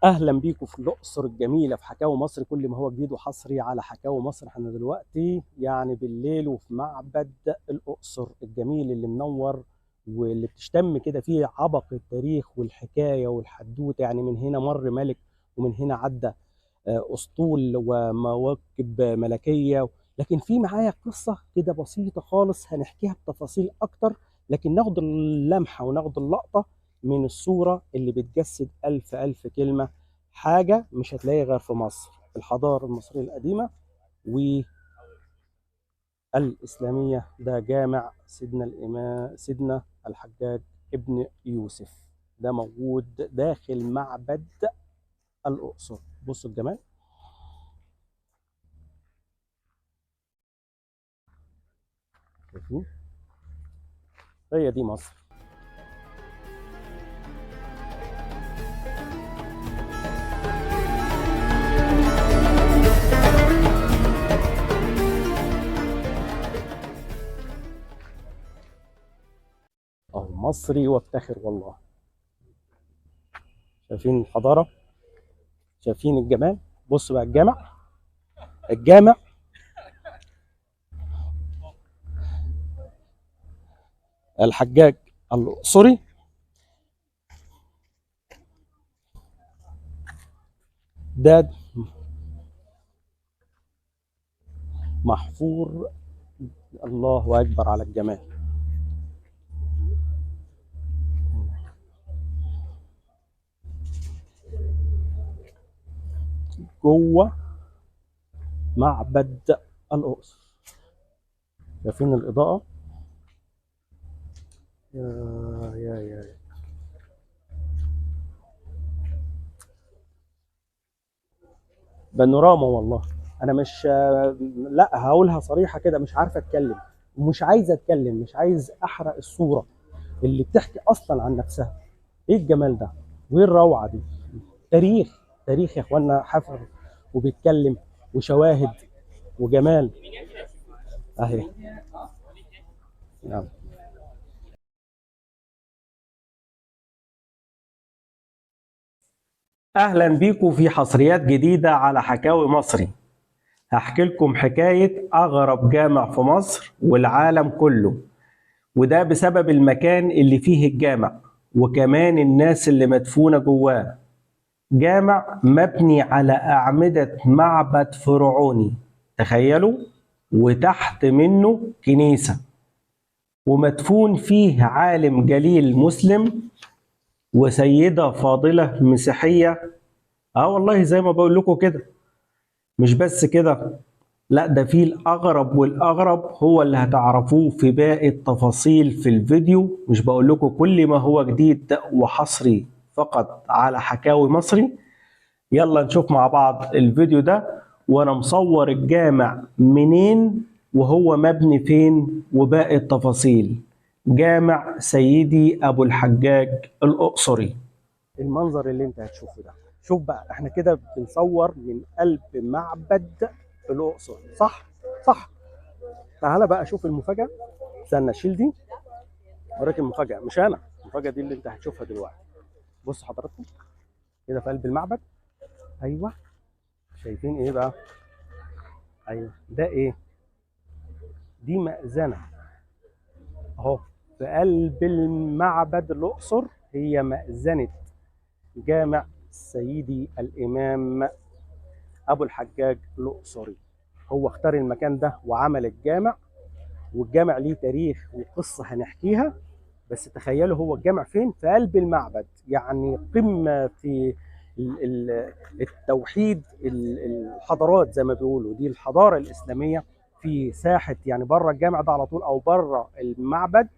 اهلا بيكم في الاقصر الجميله في حكاوي مصر، كل ما هو جديد وحصري على حكاوي مصر. احنا دلوقتي يعني بالليل وفي معبد الاقصر الجميل اللي منور واللي بتشتم كده فيه عبق التاريخ والحكايه والحدوته. يعني من هنا مر ملك ومن هنا عدى اسطول ومواكب ملكيه. لكن في معايا قصه كده بسيطه خالص هنحكيها بتفاصيل اكتر، لكن ناخد اللمحه وناخد اللقطه من الصوره اللي بتجسد الف الف كلمه. حاجه مش هتلاقيها غير في مصر، الحضاره المصريه القديمه والاسلاميه. ده جامع سيدنا الامام سيدنا الحجاج ابن يوسف، ده موجود داخل معبد الاقصر. بصوا الجمال. شايفين؟ هي دي مصر. اه مصري وافتخر والله. شايفين الحضاره؟ شايفين الجمال؟ بصوا بقى الجامع الحجاج الاقصري. ده محفور. الله اكبر على الجمال. جوه معبد الاقصر. شايفين الاضاءه؟ يا بانوراما والله. انا مش لا هقولها صريحه كده، مش عارف اتكلم ومش عايز اتكلم، مش عايز احرق الصوره اللي بتحكي اصلا عن نفسها. ايه الجمال ده وايه الروعه دي؟ تاريخ، تاريخ يا اخوانا، حفر وبيتكلم وشواهد وجمال اهي. نعم. اهلا بيكم في حصريات جديده على حكاوي مصري. هحكي لكم حكايه اغرب جامع في مصر والعالم كله، وده بسبب المكان اللي فيه الجامع وكمان الناس اللي مدفونه جواه. جامع مبني على اعمده معبد فرعوني، تخيلوا، وتحت منه كنيسه، ومدفون فيه عالم جليل مسلم وسيده فاضله مسيحيه. اه والله زي ما بقول لكم كده. مش بس كده، لا ده في الأغرب، والأغرب هو اللي هتعرفوه في باقي التفاصيل في الفيديو. مش بقول لكم كل ما هو جديد وحصري فقط على حكاوي مصري. يلا نشوف مع بعض الفيديو ده، وأنا مصور الجامع منين وهو مبني فين وباقي التفاصيل. جامع سيدي أبو الحجاج الأقصري. المنظر اللي انت هتشوفه ده، شوف بقى، احنا كده بنصور من قلب معبد الاقصر، صح؟ صح. تعالى بقى شوف المفاجاه. استنى شيل دي، اوريك المفاجاه. مش انا، المفاجاه دي اللي انت هتشوفها دلوقتي. بص حضراتكم كده في قلب المعبد. ايوه. شايفين ايه بقى؟ ايوه ده ايه؟ دي مأذنه اهو في قلب المعبد الاقصر. هي مأذنه جامع سيدي الامام ابو الحجاج الاقصري. هو اختار المكان ده وعمل الجامع، والجامع ليه تاريخ وقصه هنحكيها. بس تخيلوا هو الجامع فين؟ في قلب المعبد، يعني قمه في التوحيد، الحضارات زي ما بيقولوا. دي الحضاره الاسلاميه في ساحه، يعني بره الجامع ده على طول او بره المعبد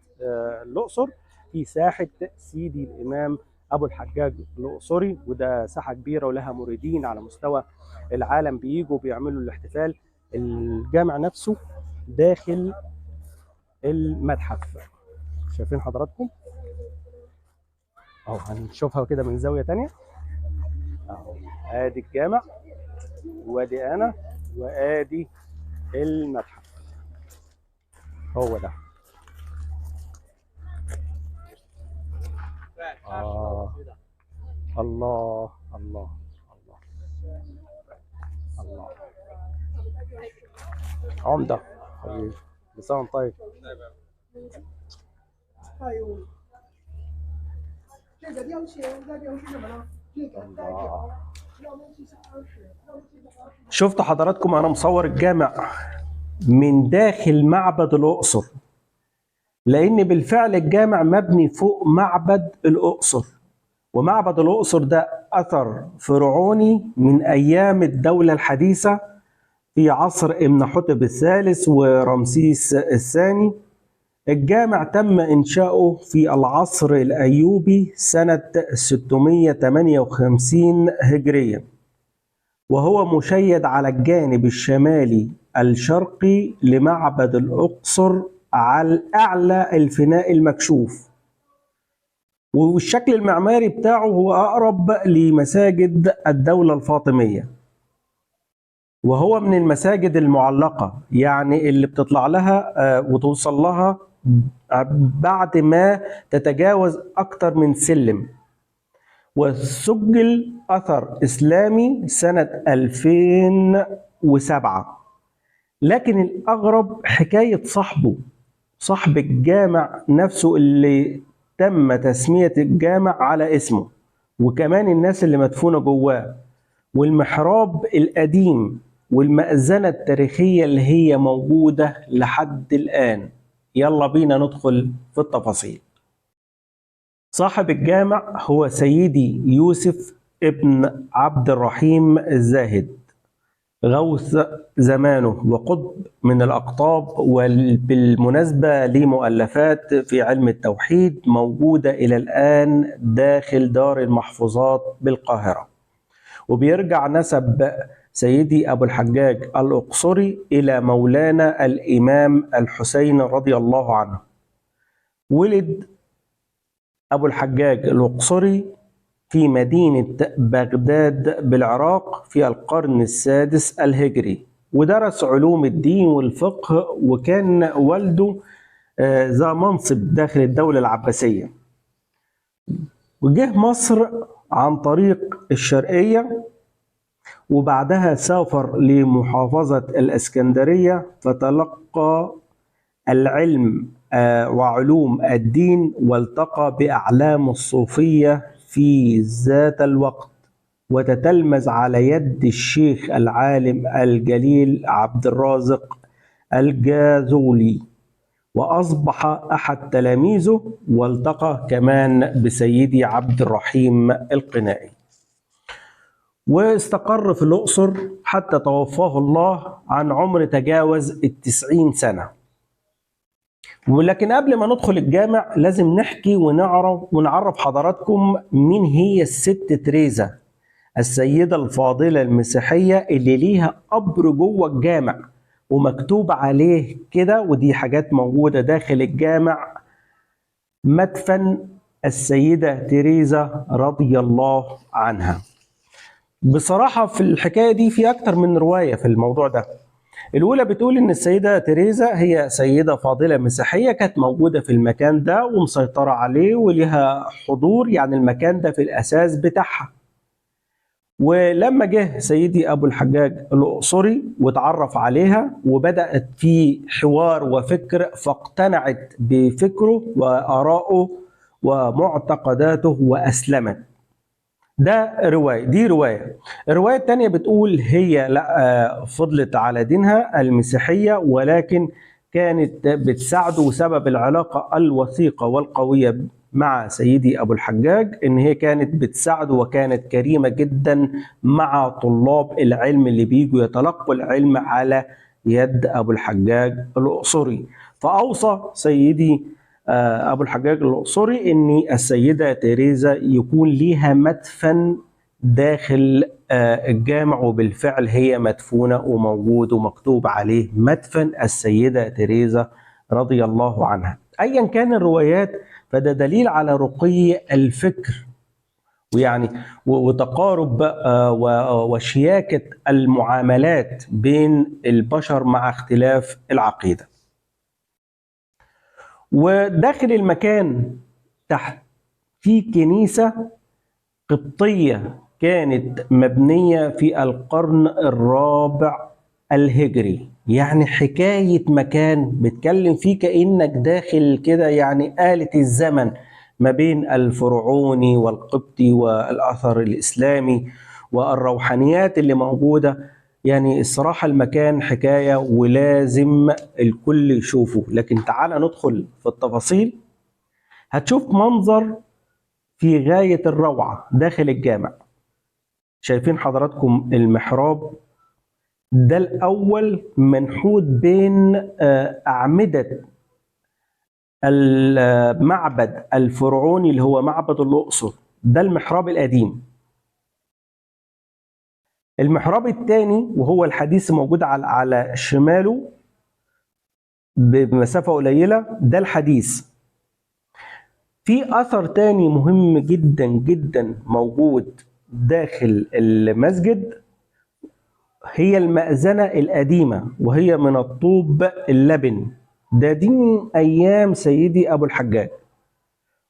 الاقصر، في ساحه سيدي الامام ابو الحجاج الاقصري. وده ساحه كبيره ولها مريدين على مستوى العالم بييجوا بيعملوا الاحتفال. الجامع نفسه داخل المتحف. شايفين حضراتكم اهو؟ هنشوفها كده من زاويه تانية اهو. ادي الجامع وادي انا وادي المتحف. هو ده. اه الله الله الله الله. عمدة حبيبي، لسان طيب. الله. شفت حضراتكم انا مصور الجامع من داخل معبد الأقصر، لأن بالفعل الجامع مبني فوق معبد الأقصر، ومعبد الأقصر ده أثر فرعوني من أيام الدولة الحديثة في عصر إمنحتب الثالث ورمسيس الثاني. الجامع تم إنشاؤه في العصر الأيوبي سنة 658 هجريا، وهو مشيد على الجانب الشمالي الشرقي لمعبد الأقصر على أعلى الفناء المكشوف، والشكل المعماري بتاعه هو أقرب لمساجد الدولة الفاطمية، وهو من المساجد المعلقة، يعني اللي بتطلع لها وتوصل لها بعد ما تتجاوز أكتر من سلم. وسجل أثر إسلامي سنة 2007. لكن الأغرب حكاية صاحب الجامع نفسه اللي تم تسمية الجامع على اسمه، وكمان الناس اللي مدفونة جواه، والمحراب القديم، والمأذنة التاريخية اللي هي موجودة لحد الآن. يلا بينا ندخل في التفاصيل. صاحب الجامع هو سيدي يوسف ابن عبد الرحيم الزاهد، غوث زمانه وقطب من الأقطاب، وبالمناسبة ليه مؤلفات في علم التوحيد موجودة إلى الآن داخل دار المحفوظات بالقاهرة. وبيرجع نسب سيدي أبو الحجاج الأقصري إلى مولانا الإمام الحسين رضي الله عنه. ولد أبو الحجاج الأقصري في مدينة بغداد بالعراق في القرن السادس الهجري، ودرس علوم الدين والفقه، وكان والده ذا منصب داخل الدولة العباسية. وجه مصر عن طريق الشرقية، وبعدها سافر لمحافظة الإسكندرية فتلقى العلم وعلوم الدين، والتقى بأعلام الصوفية في ذات الوقت، وتتلمذ على يد الشيخ العالم الجليل عبد الرازق الجاذولي، وأصبح أحد تلاميذه، والتقى كمان بسيدي عبد الرحيم القنائي، واستقر في الأقصر حتى توفاه الله عن عمر تجاوز 90 سنة. ولكن قبل ما ندخل الجامع لازم نحكي ونعرف حضراتكم مين هي الست تريزا، السيدة الفاضلة المسيحية اللي ليها قبر جوه الجامع ومكتوب عليه كده، ودي حاجات موجودة داخل الجامع: مدفن السيدة تريزا رضي الله عنها. بصراحة في الحكاية دي في أكتر من رواية في الموضوع ده. الأولى بتقول إن السيدة تريزا هي سيدة فاضلة مسيحية كانت موجودة في المكان ده ومسيطرة عليه ولها حضور، يعني المكان ده في الأساس بتاعها. ولما جه سيدي أبو الحجاج الأقصري وتعرف عليها وبدأت في حوار وفكر، فاقتنعت بفكره وآرائه ومعتقداته وأسلمت. ده رواية، دي رواية. الرواية الثانية بتقول هي لا فضلت على دينها المسيحية، ولكن كانت بتساعده، وسبب العلاقة الوثيقة والقوية مع سيدي أبو الحجاج إن هي كانت بتساعده، وكانت كريمة جدا مع طلاب العلم اللي بيجوا يتلقوا العلم على يد أبو الحجاج الأقصري. فأوصى سيدي أبو الحجاج الأقصري إن السيدة تريزا يكون ليها مدفن داخل الجامع، وبالفعل هي مدفونة وموجود ومكتوب عليه مدفن السيدة تريزا رضي الله عنها. أيا كان الروايات فده دليل على رقي الفكر، ويعني وتقارب وشياكة المعاملات بين البشر مع اختلاف العقيدة. وداخل المكان تحت في كنيسة قبطية كانت مبنية في القرن الرابع الهجري. يعني حكاية مكان بتكلم فيه كأنك داخل كده، يعني آلة الزمن ما بين الفرعوني والقبطي والأثر الإسلامي والروحانيات اللي موجودة. يعني الصراحة المكان حكاية ولازم الكل يشوفه. لكن تعال ندخل في التفاصيل. هتشوف منظر في غاية الروعة داخل الجامع. شايفين حضراتكم المحراب ده الأول منحوت بين أعمدة المعبد الفرعوني اللي هو معبد الأقصر. ده المحراب القديم. المحراب الثاني وهو الحديث موجود على شماله بمسافة قليلة، ده الحديث. في أثر تاني مهم جدا جدا موجود داخل المسجد، هي المأذنة القديمة وهي من الطوب اللبن. دي من أيام سيدي أبو الحجاج،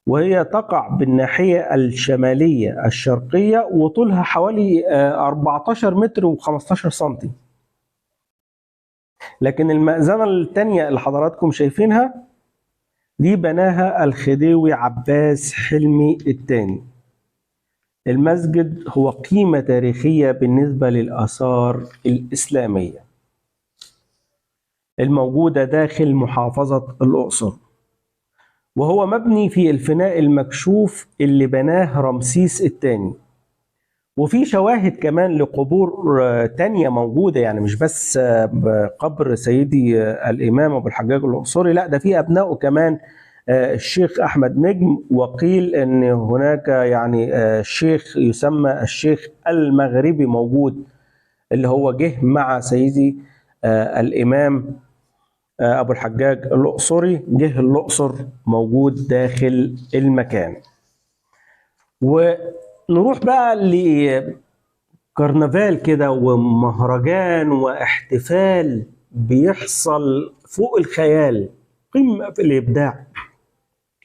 وهي تقع بالناحية الشمالية الشرقية وطولها حوالي 14 متر و15 سنتي. لكن المأذنة التانية اللي حضراتكم شايفينها دي بناها الخديوي عباس حلمي الثاني. المسجد هو قيمة تاريخية بالنسبة للآثار الإسلامية الموجودة داخل محافظة الأقصر، وهو مبني في الفناء المكشوف اللي بناه رمسيس الثاني. وفي شواهد كمان لقبور تانية موجودة، يعني مش بس قبر سيدي الإمام أبو الحجاج الأقصري، لا ده في أبنائه كمان. الشيخ أحمد نجم، وقيل أن هناك يعني شيخ يسمى الشيخ المغربي موجود، اللي هو جه مع سيدي الإمام أبو الحجاج الأقصري، جه الأقصر موجود داخل المكان. ونروح بقى لكرنفال كده ومهرجان واحتفال بيحصل فوق الخيال، قمة في الإبداع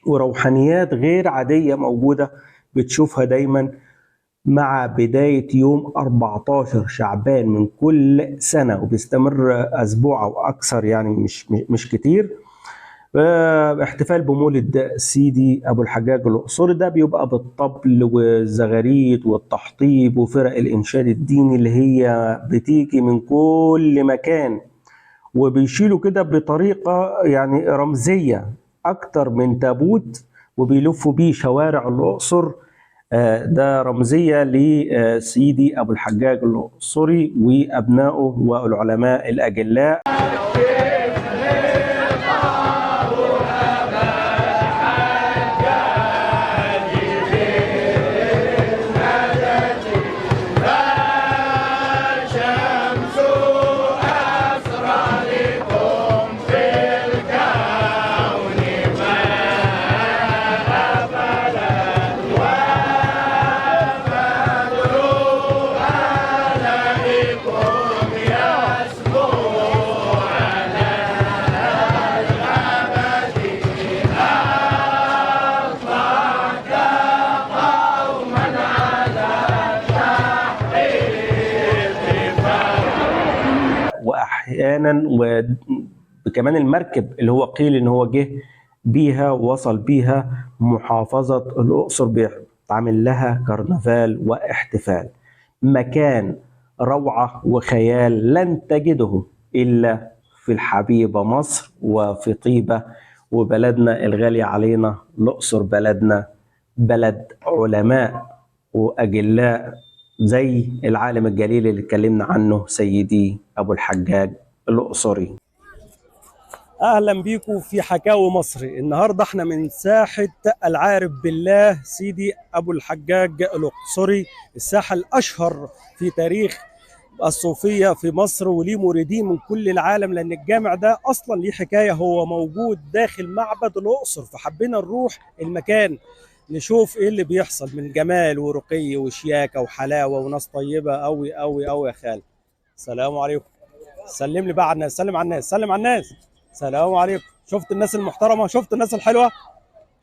وروحانيات غير عادية موجودة بتشوفها دايما مع بداية يوم 14 شعبان من كل سنة، وبيستمر أسبوع أو أكثر، يعني مش كتير. احتفال بمولد سيدي أبو الحجاج الأقصري. ده بيبقى بالطبل والزغاريد والتحطيب وفرق الإنشاد الديني اللي هي بتيجي من كل مكان، وبيشيلوا كده بطريقة يعني رمزية أكتر من تابوت، وبيلفوا بيه شوارع الأقصر. ده رمزية لسيدي أبو الحجاج الأقصري وأبنائه والعلماء الأجلاء. واحيانا وكمان المركب اللي هو قيل ان هو جه بيها ووصل بيها محافظة الأقصر، بيتعمل لها كرنفال واحتفال. مكان روعة وخيال لن تجده إلا في الحبيبة مصر وفي طيبة وبلدنا الغالي علينا الأقصر. بلدنا بلد علماء وأجلاء زي العالم الجليل اللي اتكلمنا عنه سيدي أبو الحجاج الأقصري. أهلا بيكم في حكاوي مصري. النهاردة احنا من ساحة العارف بالله سيدي أبو الحجاج الأقصري، الساحة الأشهر في تاريخ الصوفية في مصر، وليه مريدين من كل العالم، لأن الجامع ده أصلا ليه حكاية. هو موجود داخل معبد الأقصر، فحبينا نروح المكان نشوف ايه اللي بيحصل من جمال ورقي وشياكه وحلاوه وناس طيبه قوي قوي قوي. يا خالد السلام عليكم. سلم لي بقى على الناس، سلم على الناس، سلم على الناس. السلام عليكم. شفت الناس المحترمه، شفت الناس الحلوه،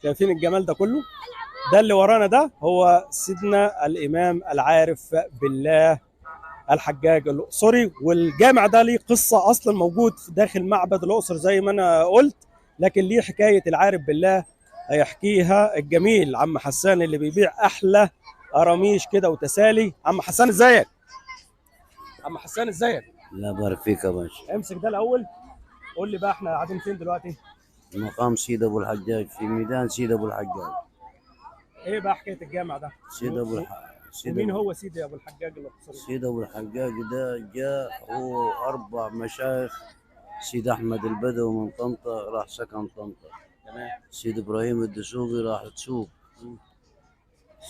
شايفين الجمال ده كله. ده اللي ورانا ده هو سيدنا الامام العارف بالله الحجاج الاقصري، والجامع ده ليه قصه اصلا موجود في داخل معبد الاقصر زي ما انا قلت، لكن ليه حكايه العارف بالله هيحكيها الجميل عم حسان اللي بيبيع احلى قراميش كده وتسالي. عم حسان ازيك؟ عم حسان ازيك؟ لا بارك فيك يا باشا. امسك ده الاول، قول لي بقى احنا قاعدين فين دلوقتي؟ مقام سيد ابو الحجاج في ميدان سيد ابو الحجاج. ايه بقى حكايه الجامع ده؟ سيد ابو ومين هو سيدي ابو الحجاج الاقصري؟ سيد ابو الحجاج ده جاء هو 4 مشايخ. سيد احمد البدوي من طنطا راح سكن طنطا. تمام. سيد ابراهيم الدسوقي راح تسوق.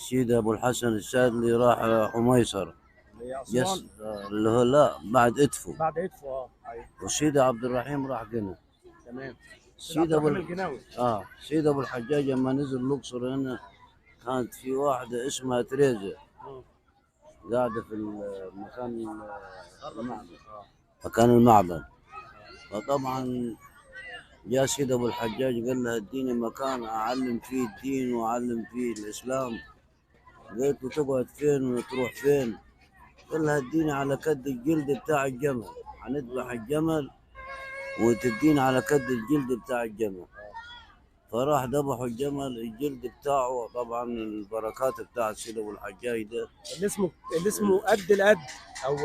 سيد ابو الحسن السادلي راح حميصر. اللي هي يس اسوان. اللي هو لا بعد ادفو. بعد ادفو ايوه. وسيد عبد الرحيم راح قنا. تمام. سيد ابو الجناوي. سيد ابو الحجاج لما نزل الاقصر هنا كانت في واحده اسمها تريزا قاعده في المكان المعبد. مكان المعبد. فطبعا جاء سيد ابو الحجاج قال لها اديني مكان اعلم فيه الدين واعلم فيه الاسلام. قالت له تقعد فين وتروح فين؟ قال لها اديني على كد الجلد بتاع الجمل، هنذبح الجمل وتديني على كد الجلد بتاع الجمل. فراح ذبحوا الجلد بتاعه. طبعا البركات بتاعت سيد ابو الحجاج ده اللي اسمه قد القد او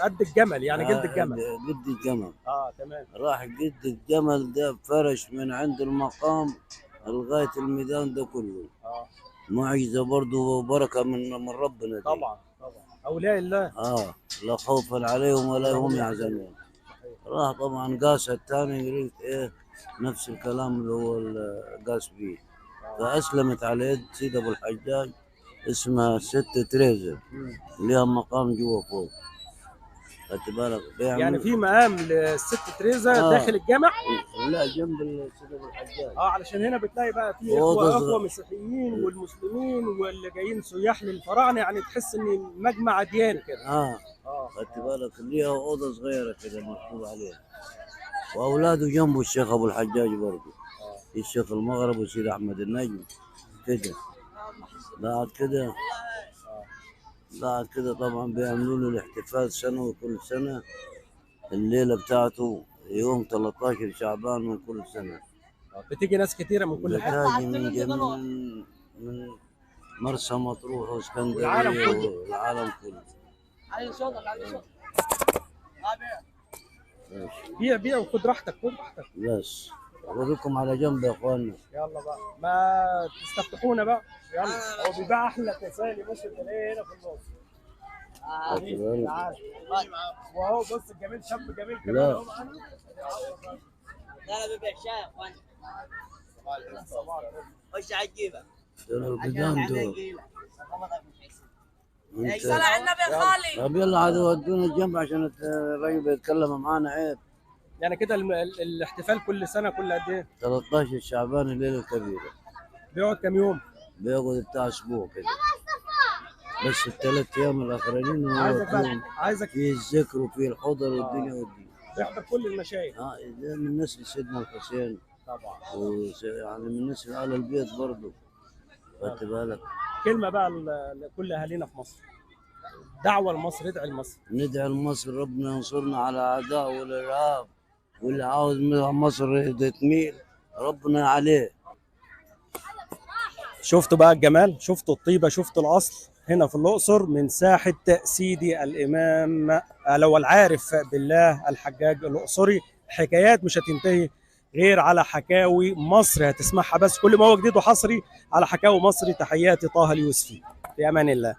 قد الجمل، يعني جلد الجمل. قد الجمل. تمام. راح قد الجمل ده فرش من عند المقام لغايه الميدان ده كله. معجزه برضه وبركه من ربنا دي. طبعا اولياء الله. لا خوف عليهم ولا هم يحزنون. راح طبعا قاس الثاني قريت نفس الكلام اللي هو قاس بيه. فاسلمت على يد سيد ابو الحجاج اسمها ست تريزا لها مقام جوا فوق. خدت بالك؟ يعني في مقام للست تريزا داخل الجامع؟ لا جنب سيد ابو الحجاج. علشان هنا بتلاقي بقى في اخوه مسيحيين والمسلمين واللي جايين سياح للفراعنه، يعني تحس ان مجمع اديان كده. خدت بالك؟ ليها اوضه صغيره كده مكتوب عليها. واولاده جنبه الشيخ ابو الحجاج برضه. في الشيخ المغرب وسيد احمد النجم كده. بعد كده طبعا بيعملوا له الاحتفال سنوي كل سنه. الليله بتاعته يوم 13 شعبان من كل سنه. بتيجي ناس كتيره من كل حته. من مرسى مطروح واسكندريه والعالم كله. بيع وخد راحتك بس اوريكم على جنب يا اخوانا. يلا بقى ما تستفتحونا بقى. يلا. هو بيبيع احلى تسالي مش تلاقيه هنا في النص. تعال. وهو بص الجميل شاب جميل كمان اهو معانا. لا بيبيع شاي يا اخوان. خش عجيبه. صلى على النبي يا خالي. طب يلا عاد ودونا الجنب عشان الراجل بيتكلم معانا عيب. يعني كده الاحتفال كل سنه كل قد ايه؟ 13 شعبان الليله الكبيره. بيقعد كام يوم؟ بيقعد بتاع اسبوع كده. بس ال3 ايام الاخرانيين عايزك في الذكر وفي الحضر والدنيا والدين. بيحضر كل المشايخ. ده من نسل سيدنا الحسين طبعا. يعني من نسل آل البيت برضه. خدت بالك؟ كلمه بقى لكل اهالينا في مصر. دعوه لمصر، ادعي لمصر. ندعي لمصر ربنا ينصرنا على اعداء والارهاب، واللي عاوز مصر تميل ربنا عليه. شفتوا بقى الجمال، شفتوا الطيبه، شفتوا الاصل هنا في الاقصر من ساحه سيدي الامام لو العارف بالله الحجاج الاقصري. حكايات مش هتنتهي غير على حكاوي مصر هتسمعها، بس كل ما هو جديد وحصري على حكاوي مصر. تحياتي طه اليوسفي، في امان الله.